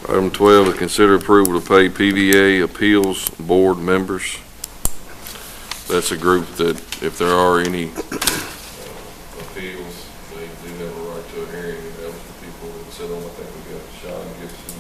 Item 12 is consider approval to pay PVA appeals board members. That's a group that if there are any appeals, they do have a right to a hearing, and that was the people that said, I think we got Sean Gibson.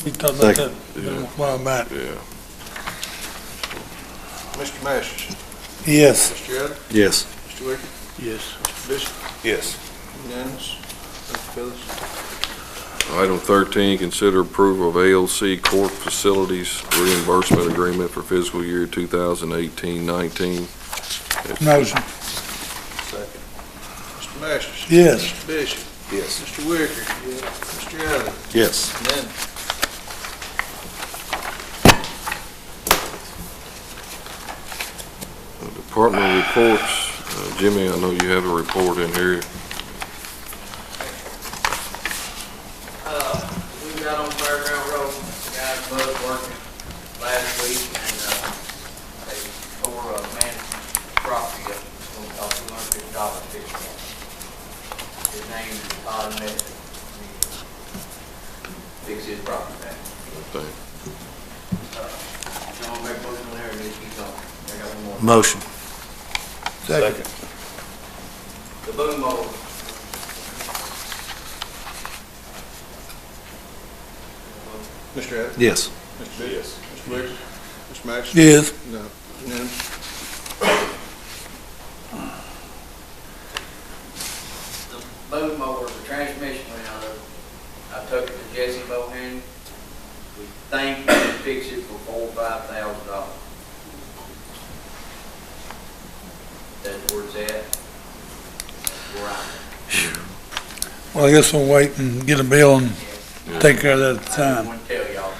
We talked about that Yeah. a while back. Yeah. Mr. Masters? Yes. Mr. Elder? Yes. Mr. Wicker? Yes. Mr. Bishop? Yes. Unanimous. Thank you, fellas. Item 13, consider approval of ALC Court Facilities reimbursement agreement for fiscal year 2018-19. Motion. Second. Mr. Masters? Yes. Mr. Bishop? Yes. Mr. Wicker? Mr. Elder? Yes. Unanimous. Department reports. Jimmy, I know you have a report in here. We got on Fairground Road, guys mud working last week, and they tore a man's property up. It's going to cost $250 to fix it. His name is Todd Method. Fix his property back. Okay. I'm going to make a motion on there and just keep going. I got one more. Motion. Second. The boom mower. Mr. Elder? Yes. Mr. Bishop? Yes. Mr. Wicker? Mr. Masters? Yes. No. Unanimous. The boom mower, the transmission went out of it. I took it to Jesse Bohan. We think we can fix it for $4,000 or $5,000. That's where it's at. That's where I'm at. Well, I guess we'll wait and get a bill and take care of that at the I time. just want to tell y'all,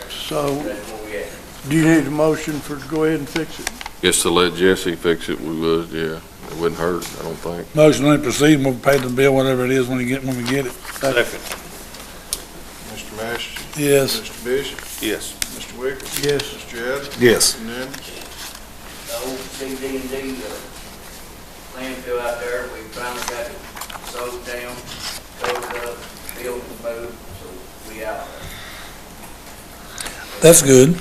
So, that's where we at. do you need a motion for to go ahead and fix it? Guess to let Jesse fix it, we would, yeah. It wouldn't hurt, I don't think. Motion, let it proceed, and we'll pay the bill, whatever it is, when we get it. Second. Mr. Masters? Yes. Mr. Bishop? Yes. Mr. Wicker? Yes. Mr. Elder? Yes. Unanimous. The old CD&D landfill out there, we finally got it sold down, covered up, built and moved, so we out there. That's good. You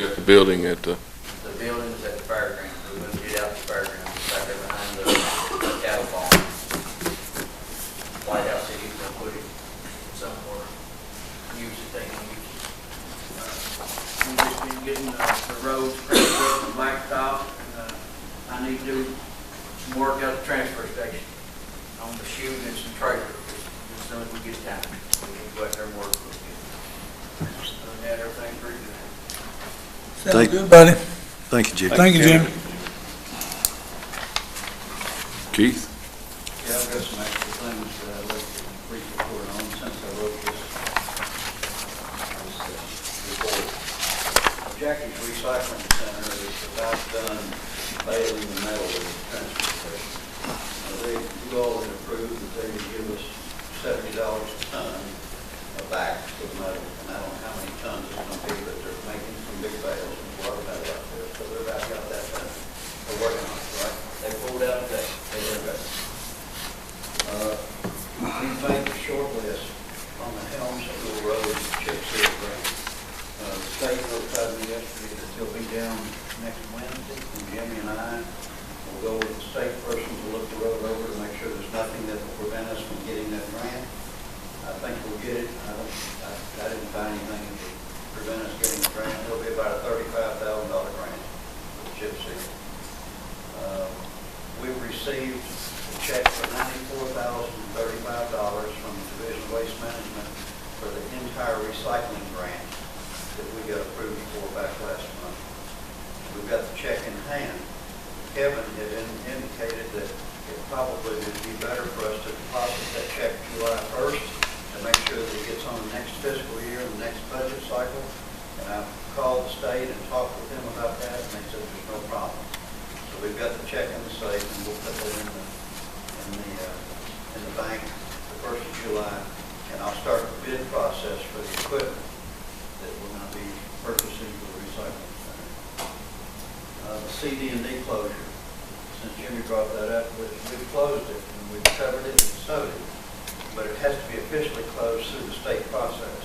got the building at the, The building's at the fairgrounds, we're gonna get out the fairgrounds, it's out there behind the cattle barn. White House City's gonna put it somewhere, use it, they can use it. We've just been getting the roads cracked up and blacktop, and I need to do some work out at the transfer station on the chute and some trailers, as soon as we get time. We need to go out there and work a little bit. Other than that, everything's pretty good. Sounds good, buddy. Thank you, Jimmy. Thank you, Jim. Keith? Yeah, I've got some extra things I'd like to brief report on since I wrote this report. Jackie's Recycling Center is about done baling the metal in the transfer station. You all had approved that they would give us $70 a ton of back for the metal, and I don't know how many tons it's going to be, but they're making some big bales and a lot of metal out there, so they're about got that done. They're working on it, right? They pulled out today. They did that. We made the short list on the Helms Hill Road chip seal grant. The state notified me yesterday that they'll be down next Wednesday, and Jimmy and I will go with the state person to look the road over to make sure there's nothing that will prevent us from getting that grant. I think we'll get it. I didn't find anything that would prevent us getting the grant. It'll be about a $35,000 grant for the chip seal. We've received a check for $94,035 from the Division of Waste Management for the entire recycling grant that we got approved for back last month. We've got the check in hand. Kevin had indicated that it probably would be better for us to deposit that check July 1st to make sure that it gets on the next fiscal year and the next budget cycle. And I called the state and talked with them about that, and they said there's no problem. So we've got the check in the safe, and we'll put that in the bank the 1st of July, and I'll start the bid process for the equipment that we're going to be purchasing for the recycling center. The CD&D closure, since Jimmy brought that up, we've closed it, and we've covered it and sewed it, but it has to be officially closed through the state process.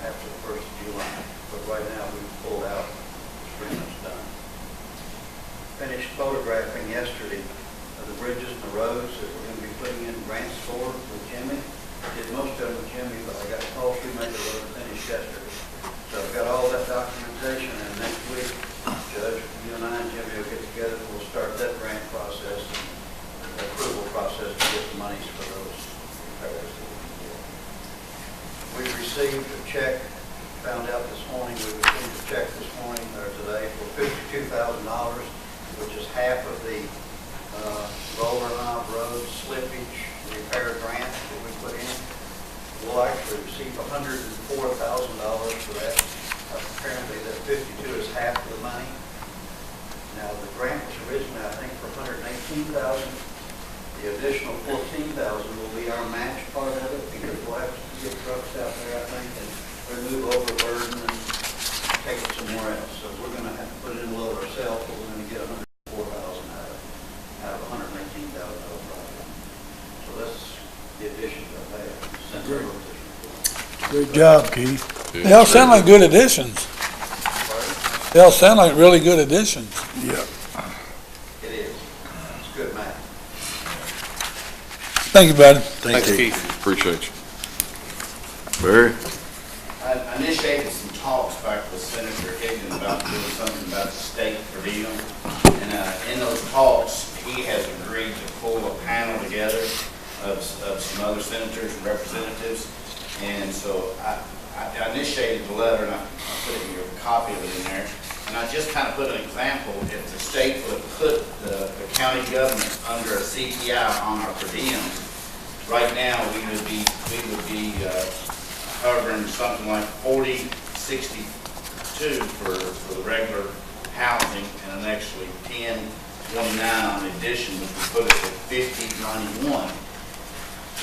after the 1st of July. But right now, we've pulled out, it's pretty much done. Finished photographing yesterday of the bridges and the roads that we're going to be putting in grants for with Jimmy. I did most of them with Jimmy, but I got Paul Shoemaker Road finished yesterday. So I've got all that documentation, and next week, Judge, you and I and Jimmy will get together, and we'll start that grant process, and approval process to get the monies for those repairs that we can get. We've received a check, found out this morning, we received a check this morning, or today, for $52,000, which is half of the Roller Knob Road slippage repair grant that we put in. We'll actually receive $104,000 for that. Apparently that 52 is half of the money. Now the grant was originally, I think, for $118,000. The additional $14,000 will be our match part of it, because we'll have to get trucks out there, I think, and remove overburden and take it somewhere else. So we're going to have to put it in a load ourselves, but we're going to get $104,000 out of $118,000 project. So that's the additions I've had since I wrote this report. Great job, Keith. They all sound like good additions. They all sound like really good additions. Yeah. It is. It's good math. Thank you, buddy. Thanks, Keith. Appreciate you. Barry? I initiated some talks back with Senator Higgins about doing something about the state per diem. And in those talks, he has agreed to pull a panel together of some other senators and representatives. And so I initiated the letter, and I put it in your copy of it in there. And I just kind of put an example. If the state would put the county government under a CPI on our per diems, right now we would be hovering something like 40.62 for the regular housing, and then actually 10.29 on the addition, which would put us at 50.91.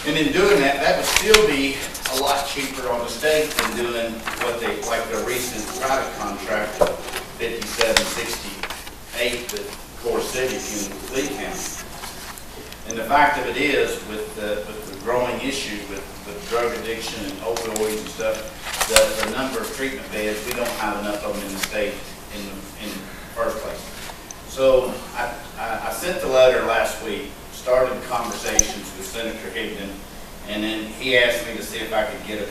And in doing that, that would still be a lot cheaper on the state than doing what they, like their recent private contract of 57.68 with Core City in Lee County. And the fact of it is, with the growing issue with drug addiction and opioids and stuff, the number of treatment beds, we don't have enough of them in the state in the first place. So I sent the letter last week, started conversations with Senator Higdon, and then he asked me to see if I could get a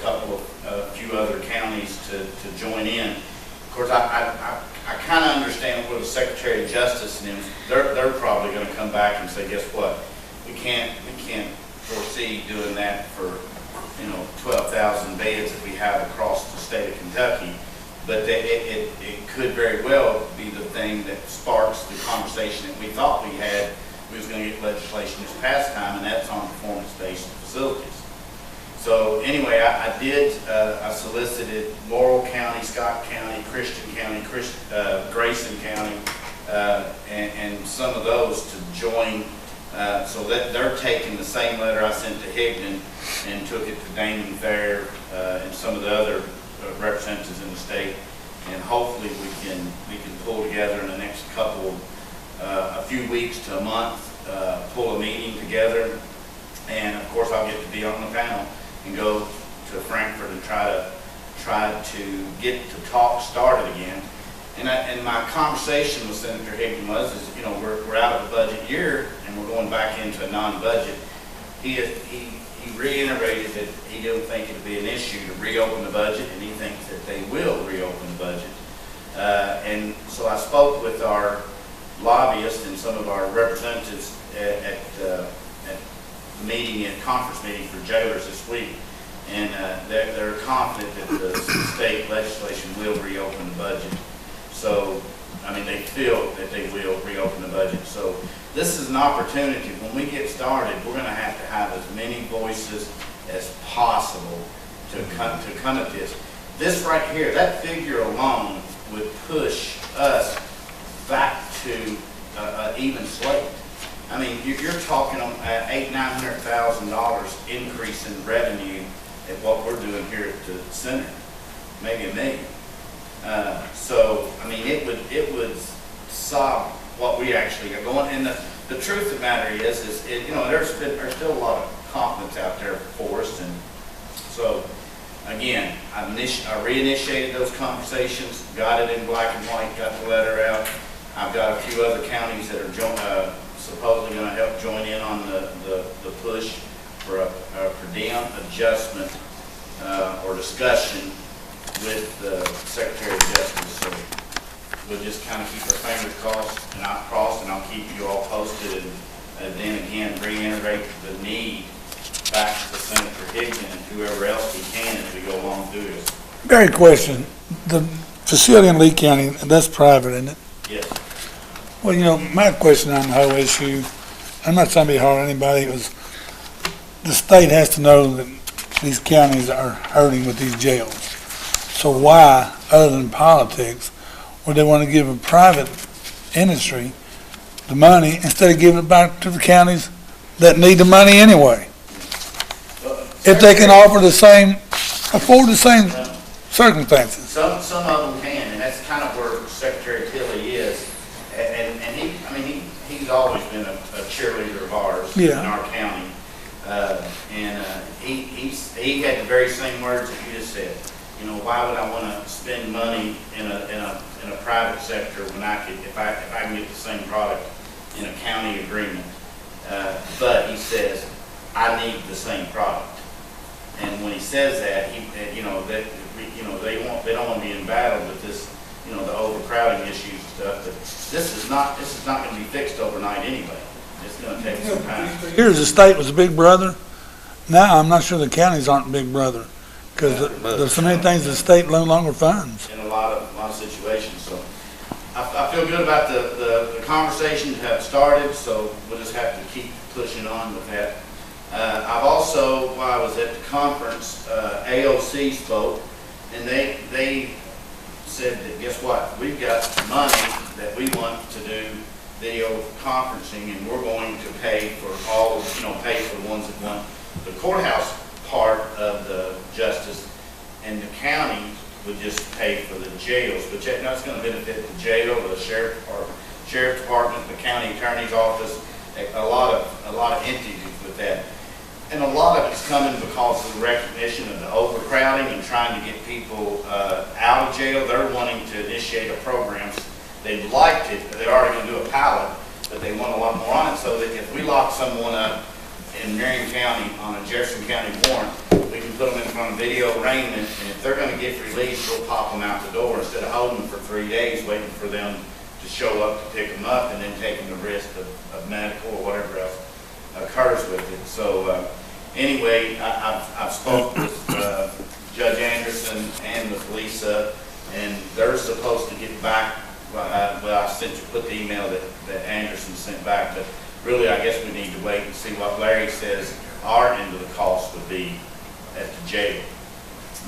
few other counties to join in. Of course, I kind of understand where the Secretary of Justice and him, they're probably going to come back and say, guess what? We can't foresee doing that for 12,000 beds that we have across the state of Kentucky. But it could very well be the thing that sparks the conversation that we thought we had. We was going to get legislation this past time, and that's on performance-based facilities. So anyway, I solicited Laurel County, Scott County, Christian County, Grayson County, and some of those to join. So that they're taking the same letter I sent to Higdon and took it to Damon Fair and some of the other representatives in the state, and hopefully we can pull together in the next a few weeks to a month, pull a meeting together, and of course I'll get to be on the panel and go to Frankfurt and try to get the talk started again. And my conversation with Senator Higdon was, we're out of the budget year and we're going back into a non-budget. He reiterated that he didn't think it would be an issue to reopen the budget, and he thinks that they will reopen the budget. And so I spoke with our lobbyists and some of our representatives at the conference meeting for jailers this week, and they're confident that the state legislation will reopen the budget. So, they feel that they will reopen the budget. So this is an opportunity. When we get started, we're going to have as many voices as possible to come at this. This right here, that figure alone would push us back to even slate. You're talking $800,000-$900,000 increase in revenue at what we're doing here at the center, maybe $1 million. So it would solve what we actually got going. And the truth of the matter is there's still a lot of confidence out there for us, and so again, I reinitiated those conversations, got it in black and white, got the letter out. I've got a few other counties that are supposedly going to help join in on the push for a per diem adjustment or discussion with the Secretary of Justice. So we'll just kind of keep our fingers crossed, and I'll keep you all posted, and then again reiterate the need back to Senator Higdon and whoever else we can as we go along through this. Very question. The facility in Lee County, that's private, isn't it? Yes. Well, you know, my question on the whole issue, I'm not trying to be hard on anybody, it was the state has to know that these counties are hurting with these jails. So why, other than politics, would they want to give a private industry the money instead of giving it back to the counties that need the money anyway? If they can afford the same circumstances. Some of them can, and that's kind of where Secretary Tilley is. And he's always been a cheerleader of ours in our county. He had the very same words that you just said. You know, why would I want to spend money in a private sector when I could, if I can get the same product in a county agreement? But he says, I need the same product. And when he says that, they don't want to be in battle with this, the overcrowding issues and stuff. But this is not going to be fixed overnight anyway. It's going to take some time. Here's the state was a big brother. Now I'm not sure the counties aren't big brother because there's so many things the state no longer funds. In a lot of situations. So I feel good about the conversations have started. So we'll just have to keep pushing on with that. I've also, while I was at the conference, AOC spoke, and they said that, guess what, we've got money that we want to do video conferencing, and we're going to pay for all, pay for the ones that want the courthouse part of the justice, and the county would just pay for the jails, which that's going to benefit the jail, the sheriff's department, the county attorney's office, a lot of entities with that. And a lot of it's coming because of the recognition of the overcrowding and trying to get people out of jail. They're wanting to initiate a program. They'd like to, they're already going to do a pilot, but they want a lot more on it, so that if we lock someone up in Marion County on a Jefferson County warrant, we can put them in front of video arraignment, and if they're going to get released, we'll pop them out the door instead of holding them for 3 days, waiting for them to show up to pick them up, and then taking the risk of medical or whatever else occurs with it. So anyway, I've spoken with Judge Anderson and with Lisa, and they're supposed to get back. Well, I put the email that Anderson sent back, but really I guess we need to wait and see what Larry says our end of the cost would be at the jail.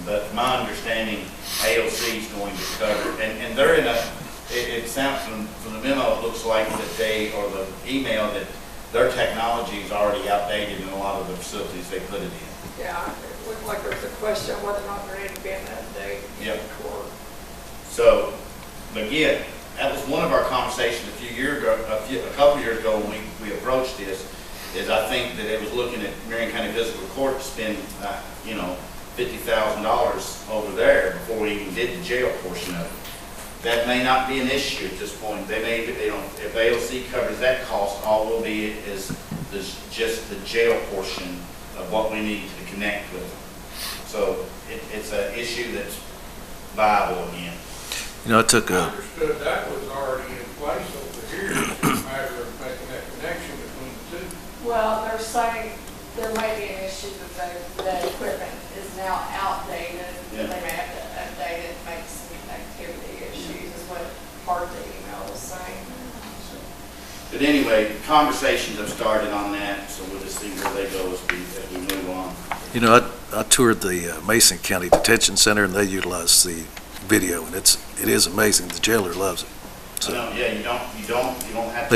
But my understanding, AOC is going to cover, and they're in it sounds from the memo, it looks like that or the email, that their technology is already outdated in a lot of the facilities they put it in. Yeah, it looked like there was a question whether or not there needed to be an update. Yep. So, again, that was one of our conversations a couple years ago when we approached this, is I think that it was looking at Marion County Fiscal Court to spend, $50,000 over there before we even did the jail portion of it. That may not be an issue at this point. If AOC covers that cost, all will be is just the jail portion of what we need to connect with them. So it's an issue that's viable again. I took I understood that was already in place over here. It's a matter of making that connection between the two. Well, they're saying there may be an issue that the equipment is now outdated. Yeah. They may have to update it, make some connectivity issues, is what part of the email was saying. But anyway, conversations have started on that, so we'll just see where they go as we move on. I toured the Mason County Detention Center, and they utilize the video, and it is amazing. The jailer loves it. So Yeah, you don't have to.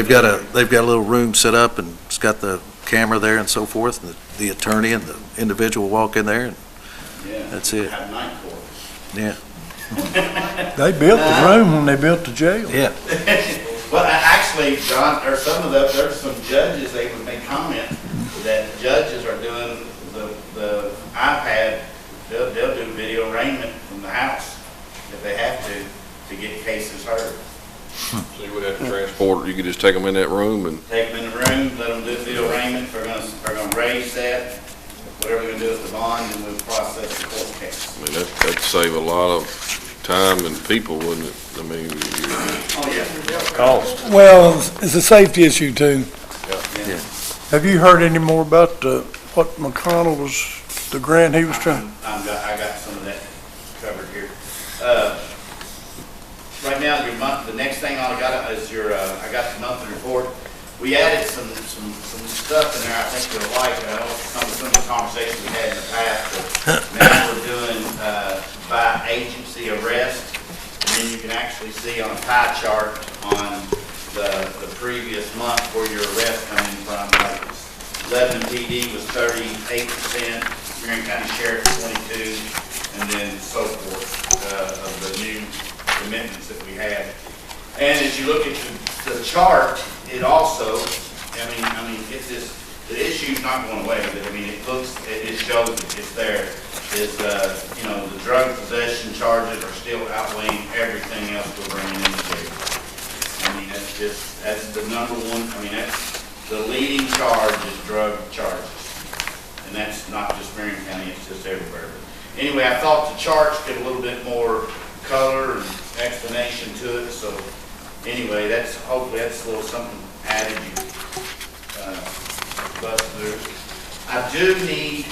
they've got a little room set up, and it's got the camera there and so forth, and the attorney and the individual walk in there, and that's it. Have night court. Yeah. They built the room when they built the jail. Yeah. Well, actually, John, there's some judges, they would make comment that judges are doing the iPad, they'll do from the house if they have to get cases heard. So you would have to transport, you could just take them in that room and, Take them in the room, let them do the arraignment, if they're gonna raise that, whatever we're gonna do with the bond, and we'll process the court case. I mean, that'd save a lot of time and people, wouldn't it? I mean, Oh, yeah. Cost. Well, it's a safety issue too. Have you heard any more about what McConnell was, the grant he was trying? I got some of that covered here. Right now, the next thing I got is I got the monthly report. We added some stuff in there I think you'll like. I know some of the conversations we had in the past, but now we're doing by agency arrest. And then you can actually see on a pie chart on the previous month where your arrest coming from. Like Lebanon PD was 38%, Marion County Sheriff 22, and then so forth of the new commitments that we had. And as you look at the chart, it also, I mean, it's just, the issue's not going away, but I mean, it shows that it's there. Is, the drug possession charges are still outweighing everything else we're bringing in the jail. I mean, that's the number one, that's the leading charge is drug charges. And that's not just Marion County, it's just everywhere. But anyway, I thought the charts get a little bit more color and explanation to it, so anyway, hopefully that's a little something added bust through. I do need,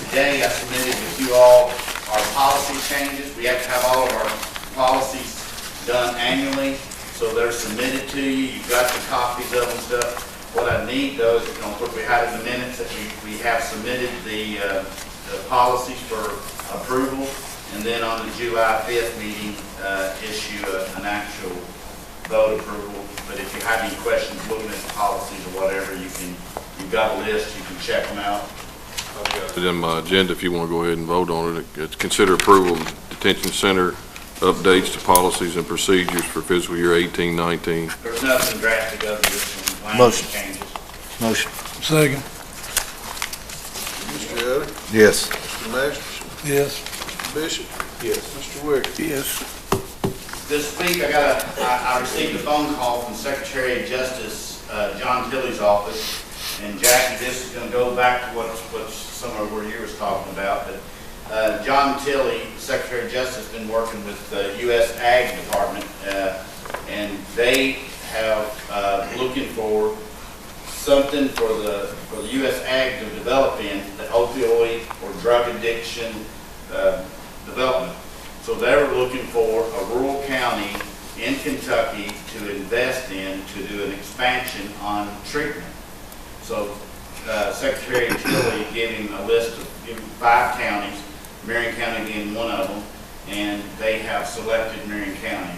today I submitted with you all our policy changes. We have to have all of our policies done annually, so they're submitted to you. You've got the copies of them and stuff. What I need though is, we had in the minutes that we have submitted the policies for approval, and then on the July 5th meeting, issue an actual vote approval. But if you have any questions looking at the policies or whatever, you've got a list, you can check them out. I've got it in my agenda if you want to go ahead and vote on it. It's consider approval of detention center updates to policies and procedures for fiscal year 18-19. There's nothing drastic other than some language Motion. changes. Motion. Second, Mr. Elder? Yes. Mr. Masters? yes. Mr. Bishop? Yes. Mr. Wicker? Yes. This week, I received a phone call from Secretary of Justice John Tilley's office, and Jackie, this is going to go back to what some of what you was talking about, but John Tilley, Secretary of Justice, has been working with the U.S. Ag Department, and they have looking for something for the U.S. Ag to develop in the opioid or drug addiction development. So they're looking for a rural county in Kentucky to invest in to do an expansion on treatment. So Secretary Tilley gave him a list of 5 counties, Marion County being one of them, and they have selected Marion County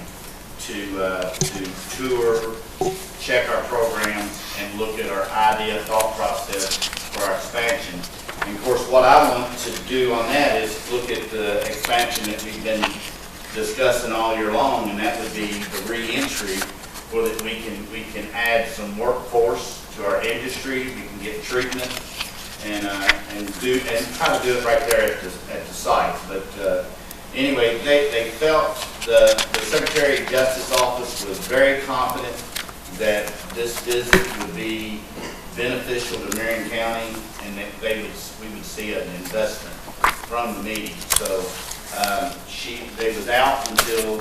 to tour, check our programs, and look at our idea, thought process for our expansion. And of course, what I want to do on that is look at the expansion that we've been discussing all year long, and that would be the re-entry, where that we can add some workforce to our industry, we can get treatment, and try to do it right there at the site. But anyway, they felt the Secretary of Justice office was very confident that this visit would be beneficial to Marion County, and that we would see an investment from the meeting. So they was out until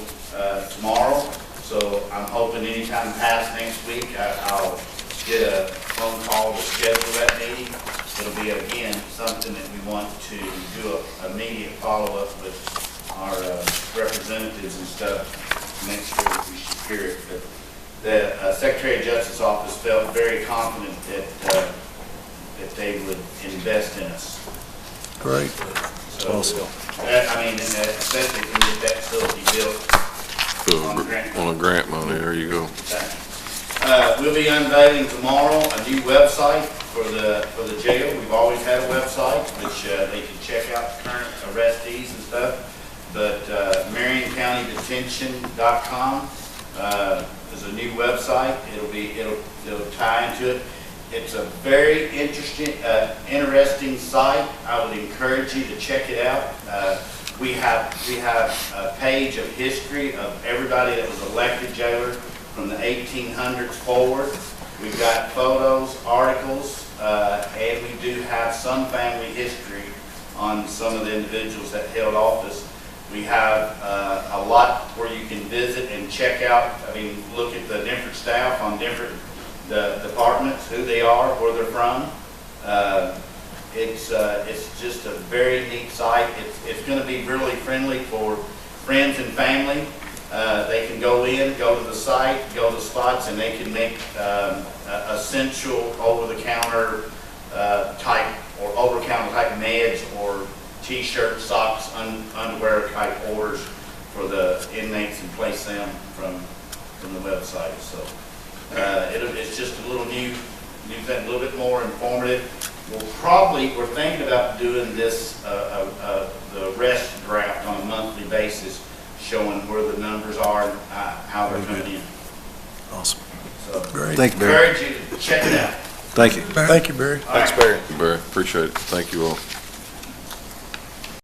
tomorrow. So I'm hoping anytime past next week, I'll get a phone call to schedule that meeting. It'll be again something that we want to do a immediate follow-up with our representatives and stuff to make sure that we secure it. But the Secretary of Justice office felt very confident that they would invest in us. Great. So, Awesome. especially if we get that facility built On a grant money, there you go. We'll be unveiling tomorrow a new website for the jail. We've always had a website which they can check out current arrestees and stuff. But MarionCountyDetention.com is a new website. It'll tie into it. It's a very interesting site. I would encourage you to check it out. We have a page of history of everybody that was elected jailer from the 1800s forward. We've got photos, articles, and we do have some family history on some of the individuals that held office. We have a lot where you can visit and check out, look at the different staff on different departments, who they are, where they're from. It's just a very neat site. It's going to be really friendly for friends and family. They can go in, go to the site, go to spots, and they can make essential over-the-counter type or over-the-counter type meds or T-shirt, socks, underwear type orders for the inmates and place them from the website. So it's just a little new thing, a little bit more informative. We're thinking about doing this, the rest draft on a monthly basis, showing where the numbers are and how they're coming in. Awesome. So, Great. Thank you, Barry. encourage you to check it out. Thank you. Thank you, Barry. Thanks, Barry. Barry, appreciate it. Thank you all.